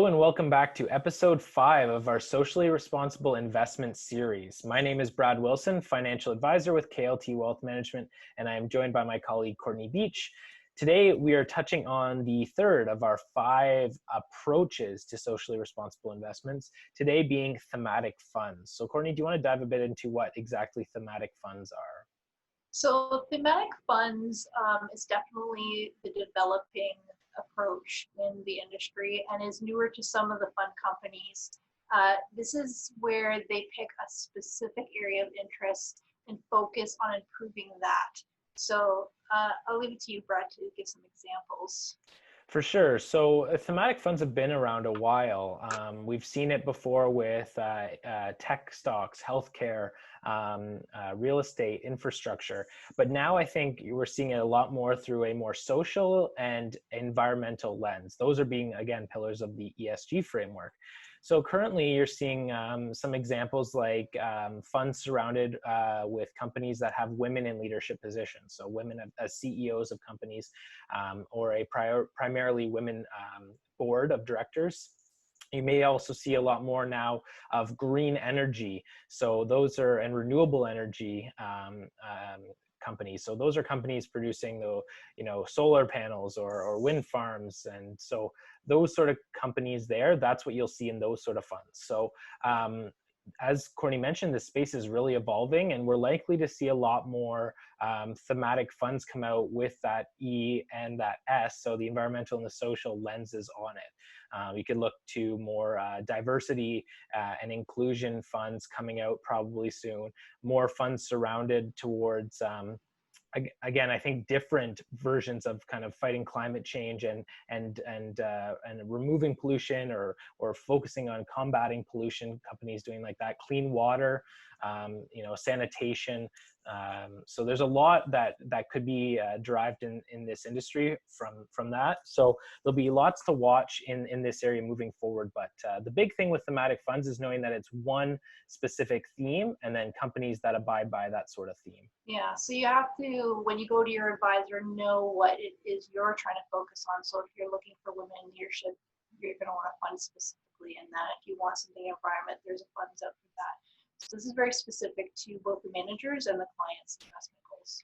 Hello and welcome back to episode 5 of our socially responsible investment series. My name is Brad Wilson, financial advisor with KLT Wealth Management, and I am joined by my colleague Courtney Beach. Today we are touching on the third of our 5 approaches to socially responsible investments, today being thematic funds. So Courtney, do you want to dive a bit into what exactly thematic funds are? So thematic funds is definitely the developing approach in the industry and is newer to some of the fund companies. This is where they pick a specific area of interest and focus on improving that. So I'll leave it to you, Brett, to give some examples. For sure. So thematic funds have been around a while. We've seen it before with tech stocks, healthcare, real estate, infrastructure. But now I think we're seeing it a lot more through a more social and environmental lens. Those are being, again, pillars of the ESG framework. So currently you're seeing some examples like funds surrounded with companies that have women in leadership positions. So women as CEOs of companies or a primarily women board of directors. You may also see a lot more now of green energy. So those are, and renewable energy companies. So those are companies producing the, solar panels or wind farms. And so those sort of companies there, that's what you'll see in those sort of funds. So as Courtney mentioned, the space is really evolving, and we're likely to see a lot more thematic funds come out with that E and that S, so the environmental and the social lenses on it. You could look to more diversity and inclusion funds coming out probably soon, more funds surrounded towards again, I think different versions of kind of fighting climate change and removing pollution or focusing on combating pollution. Companies doing like that, clean water, sanitation. So there's a lot that could be derived in this industry from that. So there'll be lots to watch in this area moving forward. But the big thing with thematic funds is knowing that it's one specific theme and then companies that abide by that sort of theme. Yeah, so you have to, when you go to your advisor, know what it is you're trying to focus on. So if you're looking for women in leadership, you're going to want to fund specifically in that. If you want something environment, there's a funds out for that. So this is very specific to both the managers and the clients' investment goals.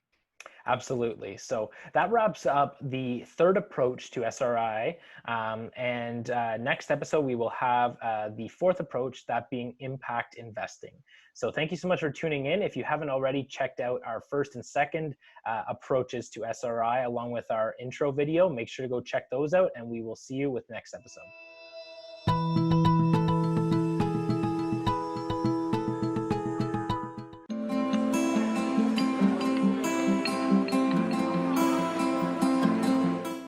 Absolutely. So that wraps up the third approach to SRI. And next episode, we will have the fourth approach, that being impact investing. So thank you so much for tuning in. If you haven't already checked out our first and second approaches to SRI, along with our intro video, make sure to go check those out, and we will see you with next episode.